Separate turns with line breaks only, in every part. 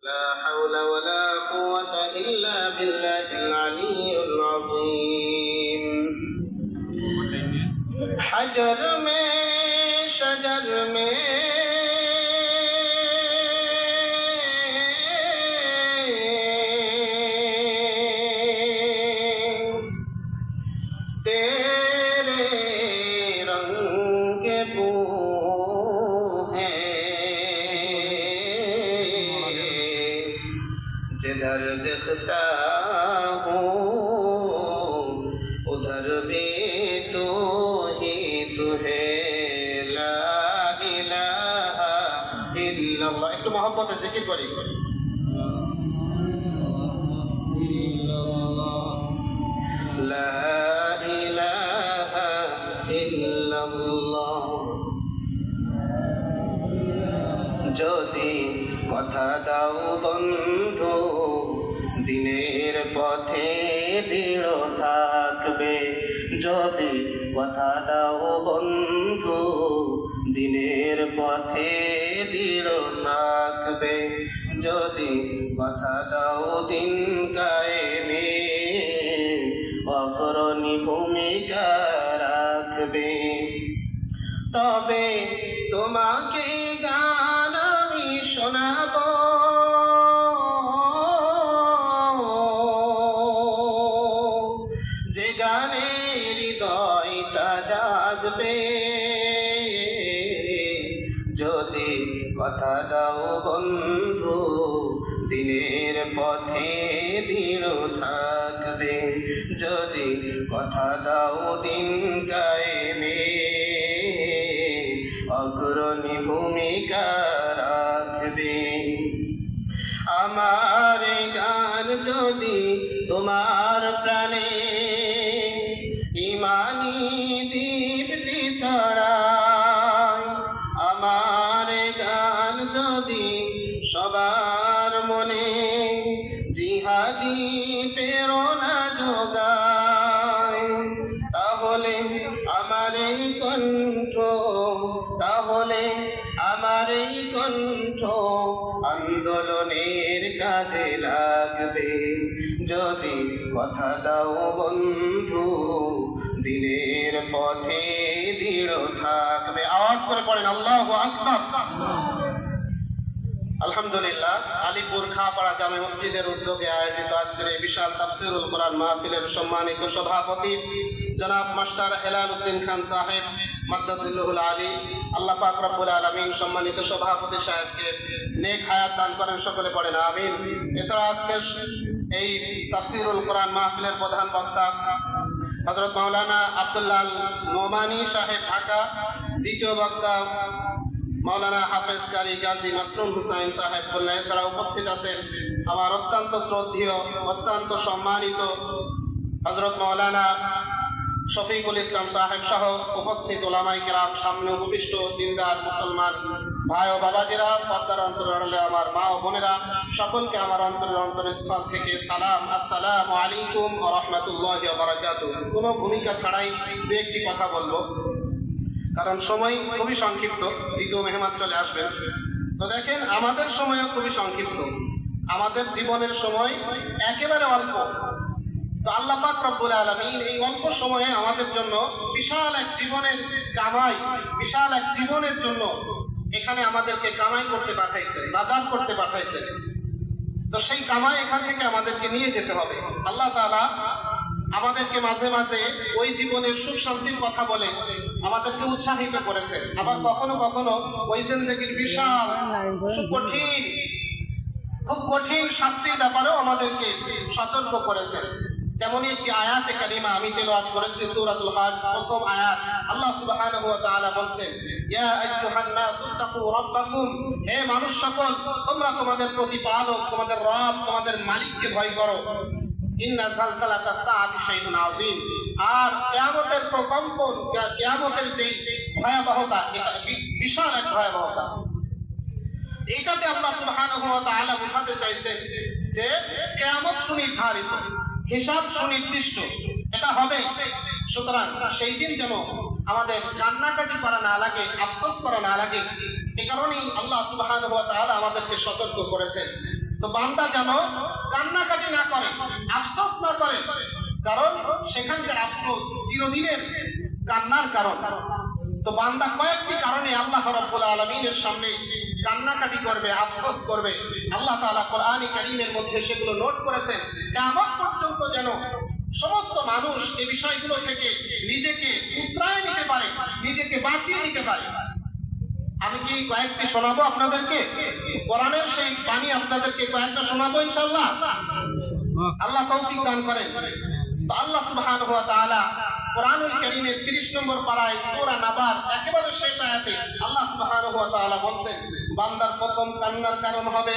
لا حول ولا قوة إلا بالله العلي العظيم حجر में शजर में तेरे रंग के फूल जिधर दिखता हूँ उधर भी तू ही तू है ला इलाहा इल्लल्लाह একটু মহব্বতে জিকির করি লা ইলাহা ইল্লাল্লাহ যদি কথা দাও বন্ধু দিনের পথে দৃঢ় থাকবে যদি কথা দাও বন্ধু দিনের পথে দৃঢ় থাকবে যদি কথা দাও দিন কায়েমে অগ্রণী ভূমিকা রাখবে তবে তোমাকে গান আমি শোনাবো যে গানে হৃদয়টা জাগবে যদি কথা দাও বন্ধু দিনের পথে দৃঢ় থাকবে যদি কথা দাও দিন কায়েমে অগ্রণী ভূমিকা রাখবে আমার গান যদি তোমার প্রাণে ইমানি দীপ্তি ছড়ায় আমার গান যদি সবার মনে জিহাদি প্রেরণা যোগায় তাহলে আমার এই কণ্ঠ আন্দোলনের কাজে লাগবে যদি কথা দাও বন্ধু দিনের পথে দৃঢ় থাকবে আওয়াজ করে পড়েন আল্লাহু আকবার আলহামদুলিল্লাহ আলিপুর খাপাড়া জামে মসজিদের উদ্যোগে আয়োজিত আজকের এই বিশাল তাফসীরুল কোরআন মাহফিলের সম্মানিত সভাপতি জনাব মাস্টার হেলাল উদ্দিন খান সাহেব মাদ্দাজিল্লুহুল আলী আল্লাহ পাক রব্বুল আলামিন সম্মানিত সভাপতি সাহেবকে নেক হায়াত দান করেন সকলে পড়েন আমিন। এছাড়া আজকের এই তাফসীরুল কোরআন মাহফিলের প্রধান বক্তা হযরত মাওলানা আব্দুল্লাহ নোমানী সাহেব ঢাকা, দ্বিতীয় বক্তা মাওলানা হাফেজ কারি গাজী মাসরুর হুসাইন সাহেব খুলনা। এছাড়া উপস্থিত আছেন আমার অত্যন্ত শ্রদ্ধেয় অত্যন্ত সম্মানিত হযরত মাওলানা শফিকুল ইসলাম সাহেব সহ উপস্থিত ওলামায়ে কেরাম, সামনে উপবিষ্ট দিনদার মুসলমান ভাই ও বাবাজিরা, পর্দার অন্তরালে আমার মা ও বোনেরা, সকলকে আমার অন্তরস্থল থেকে সালাম, আসসালামু আলাইকুম ওয়া রাহমাতুল্লাহি ওয়া বারাকাতুহু। কোনো ভূমিকা ছাড়াই দু একটি কথা বলবো, কারণ সময় খুবই সংক্ষিপ্ত, দ্বিতীয় মেহমান চলে আসবেন। তো দেখেন, আমাদের সময়ও খুবই সংক্ষিপ্ত, আমাদের জীবনের সময় একেবারে অল্প। তো আল্লাহ পাক রব্বুল আলামিন এই অল্প সময়ে আমাদের জন্য বিশাল এক জীবনের কামাই, বিশাল এক জীবনের জন্য এখানে আমাদেরকে কামাই করতে পাঠাইছেন, বাজার করতে পাঠাইছেন। তো সেই কামাই এখান থেকে আমাদেরকে নিয়ে যেতে হবে। আল্লাহ তাআলা আমাদেরকে মাঝে মাঝে ওই জীবনের সুখ শান্তির কথা বলে আমাদেরকে উৎসাহিত করেছেন, আবার কখনো কখনো ওই জিন্দেগির বিশাল কঠিন, খুব কঠিন শাস্তির ব্যাপারেও আমাদেরকে সতর্ক করেছেন। তেমনি একটি আয়াতে কারিমা আমি তেলাওয়াত করেছি, সূরাতুল হজ প্রথম আয়াত। আল্লাহ সুবহানাহু ওয়া তাআলা বলছেন, ইয়া আইয়ুহান নাসু তাকু রাব্বাকুম, হে মানুষ সকল, তোমরা তোমাদের প্রতিপালক, তোমাদের রব, তোমাদের মালিককে ভয় করো। ইন্না যালজালাতাস সাআতি শাইউন আযীম, আর কিয়ামতের প্রকম্পন, কিয়ামতের যে ভয়াবহতা, এটা বিশাল এক ভয়াবহতা। এইটাতে আল্লাহ সুবহানাহু ওয়া তাআলা বোঝাতে চাইছেন যে কিয়ামত সুনির্ধারিত, হিসাব সুনির্দিষ্ট, এটা হবে। সুতরাং সেই দিন যেন আমাদের কান্নাকাটি করা না লাগে, আফসোস করা না লাগে, এই কারণেই আল্লাহ সুবহানাহু ওয়া তাআলা আমাদেরকে সতর্ক করেছেন। তো বান্দা যেন কান্নাকাটি না করে, আফসোস না করে, কারণ সেখানকার আফসোস চিরদিনের কান্নার কারণ। তো বান্দা কয়েকটি কারণে আল্লাহ রাব্বুল আলামিনের সামনে কান্নাকাটি করবে, আফসোস করবে। আল্লাহ তাআলা কোরআনে কারীমের মধ্যে সেগুলো নোট করেছেন। কিয়ামত পর্যন্ত যেন সমস্ত মানুষ এই বিষয়গুলো থেকে নিজেকে উতরায় নিতে পারে, নিজেকে বাঁচিয়ে নিতে পারে। আমি কি কয়েকটি শোনাবো আপনাদেরকে? কোরআনের সেই বাণী আপনাদেরকে কয়েকটা শোনাবো ইনশাআল্লাহ। আল্লাহ তৌফিক দান করেন। তো আল্লাহ সুবহানাহু ওয়া তাআলা কোরআনুল কারীমের 30 নম্বর পারায় সূরা নাবার একেবারে শেষ আয়াতে আল্লাহ সুবহানাহু ওয়া তাআলা বলেন, বান্দার প্রথম কান্নার কারণ হবে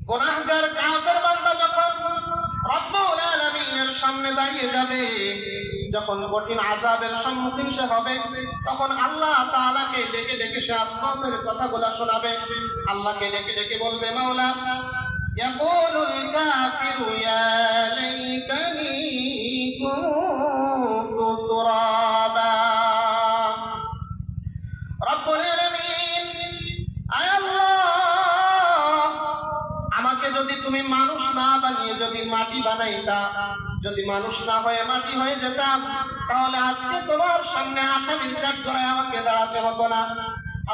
গুনাহগার কাফের বান্দা যখন রব্বুল আলামিনের সামনে দাঁড়িয়ে যাবে, যখন কঠিন আযাবের সম্মুখীন সে হবে, তখন আল্লাহ তাআলাকে ডেকে ডেকে সে আফসোসের কথাগুলো শোনাবে। আল্লাহকে ডেকে ডেকে বলবে, মাওলা ইয়াকুলুল কাফিরু ইয়া লাইতানি কুনতু তুরাবা। রব্বুল আলামিন, আয় আল্লাহ, আমাকে যদি তুমি মানুষ না বানিয়ে যদি মাটি বানাইতা, যদি মানুষ না হয়ে মাটি হয়ে যেতাম, তাহলে আজকে তোমার সামনে আসামির কাঠগড়ায় আমাকে দাঁড়াতে হতো না।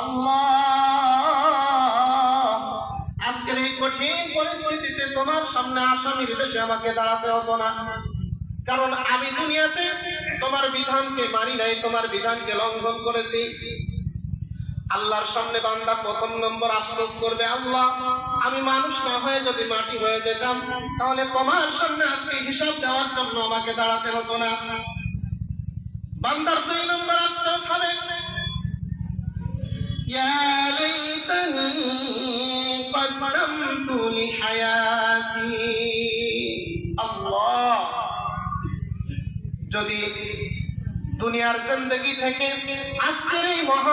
আল্লাহ, আজকের এই কঠিন পরিস্থিতিতে তোমার সামনে আসামির বেশে আমাকে দাঁড়াতে হতো না, কারণ আমি দুনিয়াতে তোমার বিধানকে মানি নাই, তোমার বিধানকে লঙ্ঘন করেছি। আল্লাহর সামনে বান্দা প্রথম নম্বর আফসোস করবে, আল্লাহ, আমি মানুষ না হয়ে যদি মাটি হয়ে যেতাম, তাহলে তোমার সামনে আজকে হিসাব দেওয়ার জন্য আমাকে দাঁড়াতে হতো না। বান্দার 2 নম্বর আফসোস হবে, ইয়া লাইতানি কদ্দামতু লিহায়াতি। আল্লাহ, যদি দুনিয়ার জিন্দেগি থেকে আজকের এই মহা